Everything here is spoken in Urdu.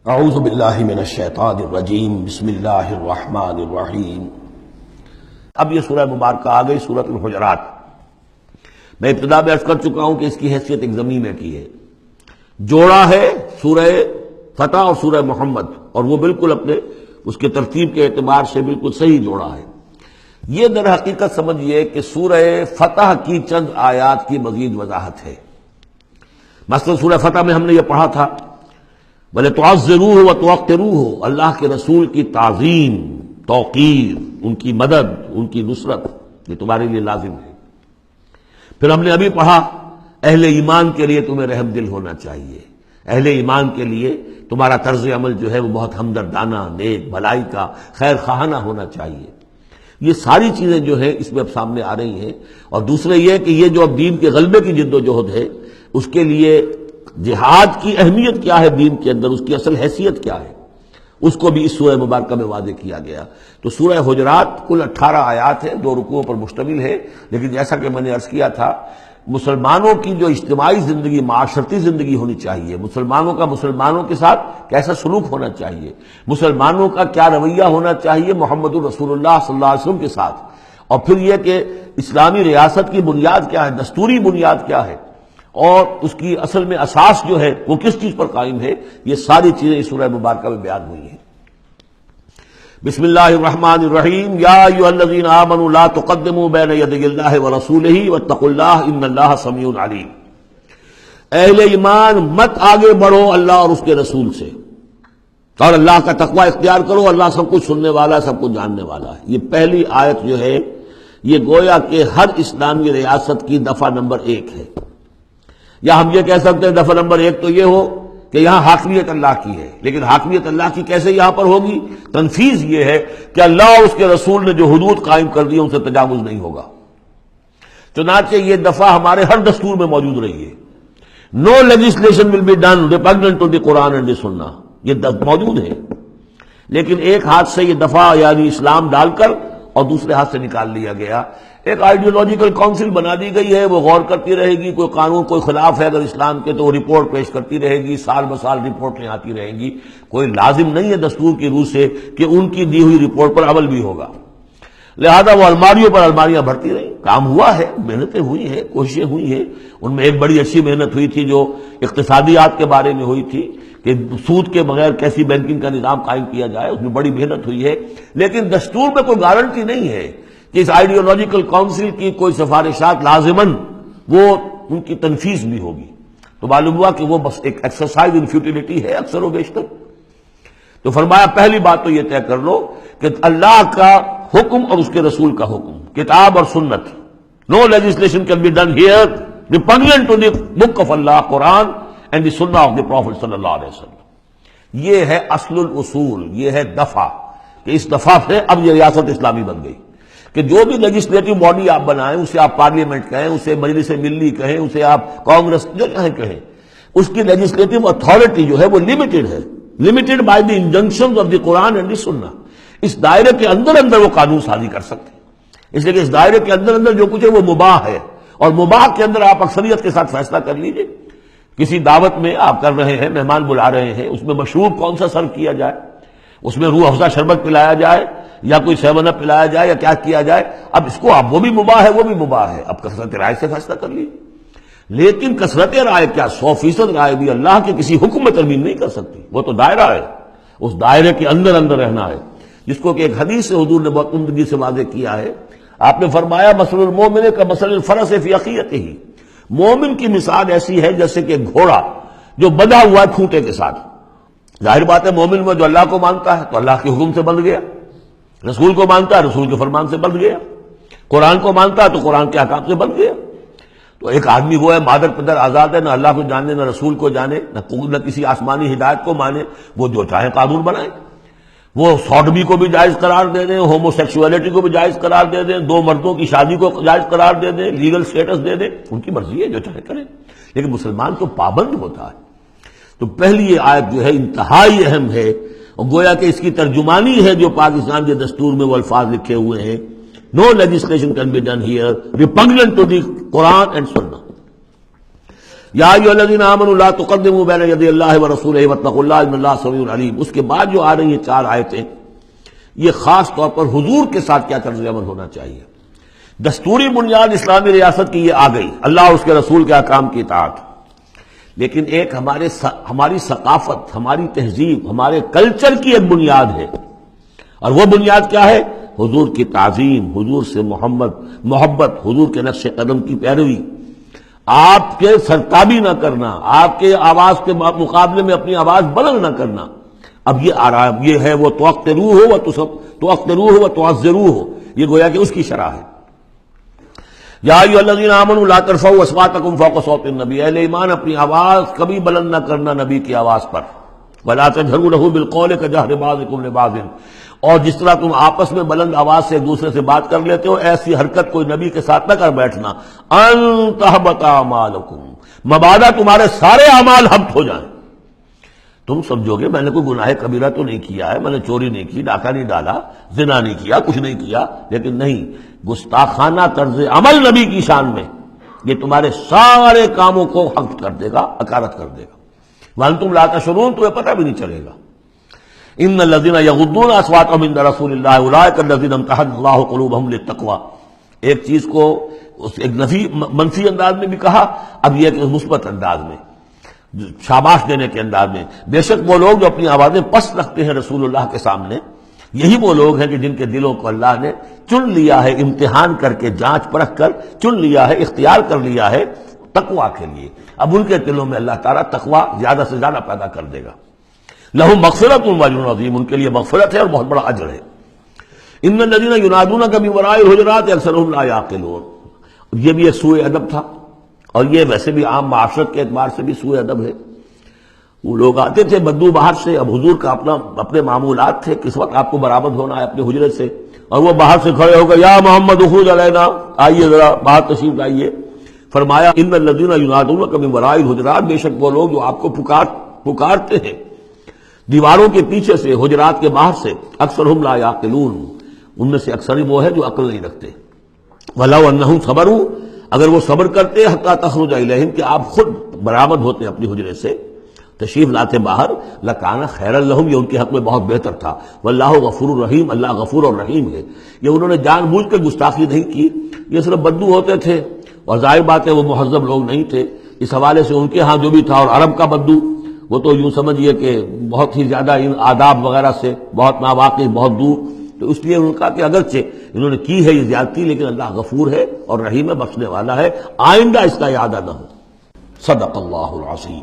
اعوذ باللہ من الشیطان الرجیم بسم اللہ الرحمن الرحیم۔ اب یہ سورہ مبارکہ آ گئی سورۃ الحجرات۔ میں ابتدا میں عرض کر چکا ہوں کہ اس کی حیثیت ایک ضمیع میں کی ہے، جوڑا ہے سورہ فتح اور سورہ محمد، اور وہ بالکل اپنے اس کے ترتیب کے اعتبار سے بالکل صحیح جوڑا ہے۔ یہ در حقیقت سمجھیے کہ سورہ فتح کی چند آیات کی مزید وضاحت ہے۔ مثلا سورہ فتح میں ہم نے یہ پڑھا تھا وَلَتُعَزِّرُوهُ وَتُوَقِّرُوهُ، اللہ کے رسول کی تعظیم، توقیر، ان کی مدد، ان کی نصرت، یہ تمہارے لیے لازم ہے۔ پھر ہم نے ابھی پڑھا اہل ایمان کے لیے تمہیں رحم دل ہونا چاہیے، اہل ایمان کے لیے تمہارا طرز عمل جو ہے وہ بہت ہمدردانہ، نیک، بھلائی کا، خیر خواہانہ ہونا چاہیے۔ یہ ساری چیزیں جو ہے اس میں اب سامنے آ رہی ہیں۔ اور دوسرے یہ کہ یہ جو اب دین کے غلبے کی جد و جہد ہے، اس کے لیے جہاد کی اہمیت کیا ہے دین کے اندر، اس کی اصل حیثیت کیا ہے، اس کو بھی اس سورہ مبارکہ میں واضح کیا گیا۔ تو سورہ حجرات کل 18 آیات ہیں، 2 رکوعوں پر مشتمل ہے، لیکن جیسا کہ میں نے عرض کیا تھا، مسلمانوں کی جو اجتماعی زندگی، معاشرتی زندگی ہونی چاہیے، مسلمانوں کا مسلمانوں کے ساتھ کیسا سلوک ہونا چاہیے، مسلمانوں کا کیا رویہ ہونا چاہیے محمد الرسول اللہ صلی اللہ علیہ وسلم کے ساتھ، اور پھر یہ کہ اسلامی ریاست کی بنیاد کیا ہے، دستوری بنیاد کیا ہے، اور اس کی اصل میں اساس جو ہے وہ کس چیز پر قائم ہے، یہ ساری چیزیں اس سورہ مبارکہ میں بیان ہوئی ہیں۔ بسم اللہ الرحمن الرحیم، یا ایھا الذین آمنوا لا تقدموا بین یدی اللہ ورسولہ واتقوا اللہ ان اللہ سمیع علیم۔ اہل ایمان مت آگے بڑھو اللہ اور اس کے رسول سے، اور اللہ کا تقوی اختیار کرو، اللہ سب کچھ سننے والا ہے، سب کچھ جاننے والا ہے۔ یہ پہلی آیت جو ہے یہ گویا کہ ہر اسلامی ریاست کی دفعہ نمبر 1 ہے، یا ہم یہ کہہ سکتے ہیں دفعہ نمبر 1 تو یہ ہو کہ یہاں حاکمیت اللہ کی ہے، لیکن حاکمیت اللہ کی کیسے یہاں پر ہوگی؟ تنفیذ یہ ہے کہ اللہ اور اس کے رسول نے جو حدود قائم کر دی ان سے تجاوز نہیں ہوگا۔ چنانچہ یہ دفعہ ہمارے ہر دستور میں موجود رہی ہے، no legislation will be done repugnant to the Quran and the Sunnah, یہ موجود ہے، لیکن ایک ہاتھ سے یہ دفعہ یعنی اسلام ڈال کر اور دوسرے ہاتھ سے نکال لیا گیا۔ ایک آئیڈیولوجیکل کونسل بنا دی گئی ہے، وہ غور کرتی رہے گی، کوئی قانون کوئی خلاف ہے اگر اسلام کے تو وہ رپورٹ پیش کرتی رہے گی، سال بسال رپورٹیں آتی رہیں گی۔ کوئی لازم نہیں ہے دستور کی روح سے کہ ان کی دی ہوئی رپورٹ پر عمل بھی ہوگا، لہذا وہ الماریوں پر الماریاں بھرتی رہیں۔ کام ہوا ہے، محنتیں ہوئی ہیں، کوششیں ہوئی ہیں، ان میں ایک بڑی اچھی محنت ہوئی تھی جو اقتصادیات کے بارے میں ہوئی تھی کہ سود کے بغیر کیسی بینکنگ کا نظام قائم کیا جائے، اس میں بڑی محنت ہوئی ہے، لیکن دستور میں کوئی گارنٹی نہیں ہے کہ اس آئیڈیولوجیکل کونسل کی کوئی سفارشات لازماً وہ ان کی تنفیذ بھی ہوگی۔ تو معلوم ہوا کہ وہ بس ایک ایکسرسائز ان فیوٹیلٹی ہے اکثر و بیشتر۔ تو فرمایا پہلی بات تو یہ طے کر لو کہ اللہ کا حکم اور اس کے رسول کا حکم، کتاب اور سنت، no legislation can be done here repugnant to the book of Allah Quran and the Sunnah of the profit صلی اللہ علیہ وسلم۔ یہ ہے اصل الاصول، یہ ہے دفعہ، کہ اس دفعہ سے اب یہ ریاست اسلامی بن گئی کہ جو بھی لیجسلیٹو باڈی آپ بنائیں، اسے آپ پارلیمنٹ کہیں، اسے مجلس ملی کہیں، اسے آپ کانگریس جو کہیں، اس کی لیجسلیٹو اتھارٹی جو ہے وہ لمیٹڈ ہے، limited by the injunctions of the Quran and the سنہ۔ اس دائرے کے اندر اندر وہ قانون سازی کر سکتے ہیں، اس لیے کہ اس دائرے کے اندر اندر جو کچھ ہے وہ مباح ہے، اور مباح کے اندر آپ اکثریت کے ساتھ فیصلہ کر لیجئے۔ کسی دعوت میں آپ کر رہے ہیں، مہمان بلا رہے ہیں، اس میں مشروب کون سا سرو کیا جائے، اس میں روح افزا شربت پلایا جائے یا کوئی 7 اپ پلایا جائے یا کیا کیا جائے، اب اس کو آپ وہ بھی مباح ہے وہ بھی مباح ہے، اب کثرت رائے سے فیصلہ کر لیجیے۔ لیکن کثرت رائے کیا 100% رائے بھی اللہ کے کسی حکم میں ترمیم نہیں کر سکتی، وہ تو دائرہ ہے، اس دائرے کے اندر اندر رہنا ہے، جس کو کہ ایک حدیث سے حضور نے بہت عمدگی سے واضح کیا ہے۔ آپ نے فرمایا مثل المومن کمثل الفرس فی عقیتہ، مومن کی مثال ایسی ہے جیسے کہ گھوڑا جو بندھا ہوا ہے کھوٹے کے ساتھ۔ ظاہر بات ہے مومن میں جو اللہ کو مانتا ہے تو اللہ کے حکم سے بندھ گیا، رسول کو مانتا ہے رسول کے فرمان سے بندھ گیا، قرآن کو مانتا ہے تو قرآن کے احکام سے بندھ گیا۔ تو ایک آدمی وہ ہے مادر پدر آزاد ہے، نہ اللہ کو جانے نہ رسول کو جانے نہ کسی آسمانی ہدایت کو مانے، وہ جو چاہے قانون بنائے، وہ سوڈمی کو بھی جائز قرار دے دیں، ہومو سیکسولیٹی کو بھی جائز قرار دے دیں، 2 مردوں کی شادی کو جائز قرار دے دیں، لیگل سٹیٹس دے دیں، ان کی مرضی ہے جو چاہے کریں، لیکن مسلمان تو پابند ہوتا ہے۔ تو پہلی یہ آیت جو ہے انتہائی اہم ہے، اور گویا کہ اس کی ترجمانی ہے جو پاکستان کے دستور میں وہ الفاظ لکھے ہوئے ہیں، no legislation can be done here repugnant to the Quran and Sunnah. یا ایھا الذین آمنوا لا تقدموا بین یدی اللہ ورسولہ واتقوا اللہ ان اللہ سمیع علیم. اس کے بعد جو آ رہی ہیں 4 آیتیں، یہ خاص طور پر حضور کے ساتھ کیا طرز عمل ہونا چاہیے. دستوری بنیاد اسلامی ریاست کی یہ آ گئی، اللہ اس کے رسول کے احکام کی اطاعت. لیکن ایک ہماری ثقافت، ہماری تہذیب، ہمارے کلچر کی ایک بنیاد ہے، اور وہ بنیاد کیا ہے؟ حضور کی تعظیم، حضور سے محبت، حضور کے نقش قدم کی پیروی. آپ کے سرتابی نہ کرنا، آپ کے آواز کے مقابلے میں اپنی آواز بلند نہ کرنا. اب یہ آرام یہ ہے، وہ توقروہ و تعزروہ، یہ گویا کہ اس کی شرح ہے. یا ایھا الذین آمنوا لا ترفعوا اصواتکم فوق صوت النبی، اہل ایمان اپنی آواز کبھی بلند نہ کرنا نبی کی آواز پر. ولا تجہروا لہ بالقول کجہر بعضکم لبعض، اور جس طرح تم آپس میں بلند آواز سے ایک دوسرے سے بات کر لیتے ہو، ایسی حرکت کوئی نبی کے ساتھ نہ کر بیٹھنا. ان تحبط اعمالکم، مبادا تمہارے سارے اعمال حبط ہو جائیں. تم سمجھو گے میں نے کوئی گناہ کبیرہ تو نہیں کیا ہے، میں نے چوری نہیں کی، ڈاکہ نہیں ڈالا، زنا نہیں کیا، کچھ نہیں کیا، لیکن نہیں، گستاخانہ طرز عمل نبی کی شان میں یہ تمہارے سارے کاموں کو حبط کر دے گا، اکارت کر دے گا. وانتم لا تشعرون، تمہیں پتہ بھی نہیں چلے گا. ان الذين يغضون اصواتهم عند رسول الله اولئك الذين امتحن الله قلوبهم للتقوى. ایک چیز کو ایک منفی انداز میں بھی کہا، اب یہ کہ مثبت انداز میں، شاباش دینے کے انداز میں. بے شک وہ لوگ جو اپنی آوازیں پست رکھتے ہیں رسول اللہ کے سامنے، یہی وہ لوگ ہیں کہ جن کے دلوں کو اللہ نے چن لیا ہے، امتحان کر کے، جانچ پرکھ کر چن لیا ہے، اختیار کر لیا ہے تقویٰ کے لیے. اب ان کے دلوں میں اللہ تعالیٰ تقویٰ زیادہ سے زیادہ پیدا کر دے گا. لہم مغفرۃ واجر عظیم، ان کے لیے مغفرت ہے اور بہت بڑا اجر ہے. ان الذین ینادونک من وراء الحجرات اکثرهم لا یعقلون. یہ بھی ایک سوء ادب تھا، اور یہ ویسے بھی عام معاشرت کے اعتبار سے بھی سوء ادب ہے. وہ لوگ آتے تھے بدو باہر سے، اب حضور کا اپنے معمولات تھے، کس وقت آپ کو برآمد ہونا ہے اپنے حجرے سے، اور وہ باہر سے کھڑے ہو گئے، یا محمد اخرج علینا، آئیے ذرا باہر تشریف لائیے. فرمایا ان الذین ینادونک من وراء الحجرات، بے شک وہ لوگ جو آپ کو پکارتے ہیں دیواروں کے پیچھے سے، حجرات کے باہر سے، اکثرهم لا یعقلون، ان میں سے اکثر وہ ہے جو عقل نہیں رکھتے. ولو انہم صبروا، اگر وہ صبر کرتے حتی تخرج الیہم، کہ آپ خود برآمد ہوتے اپنی حجرے سے، تشریف لاتے باہر، لکان خیر لہم، یہ ان کے حق میں بہت بہتر تھا. واللہ غفور الرحیم، اللہ غفور اور رحیم ہے. یہ انہوں نے جان بوجھ کے گستاخی نہیں کی، یہ صرف بدو ہوتے تھے، اور ظاہر بات ہے وہ مہذب لوگ نہیں تھے. اس حوالے سے ان کے ہاں جو بھی تھا، اور عرب کا بدو وہ تو یوں سمجھیے کہ بہت ہی زیادہ ان آداب وغیرہ سے بہت ناواقف، بہت دور. تو اس لیے ان کا کہ اگرچہ انہوں نے کی ہے یہ زیادتی، لیکن اللہ غفور ہے اور رحیم ہے، بخشنے والا ہے، آئندہ اس کا اعادہ نہ ہو. صدق اللہ العظیم.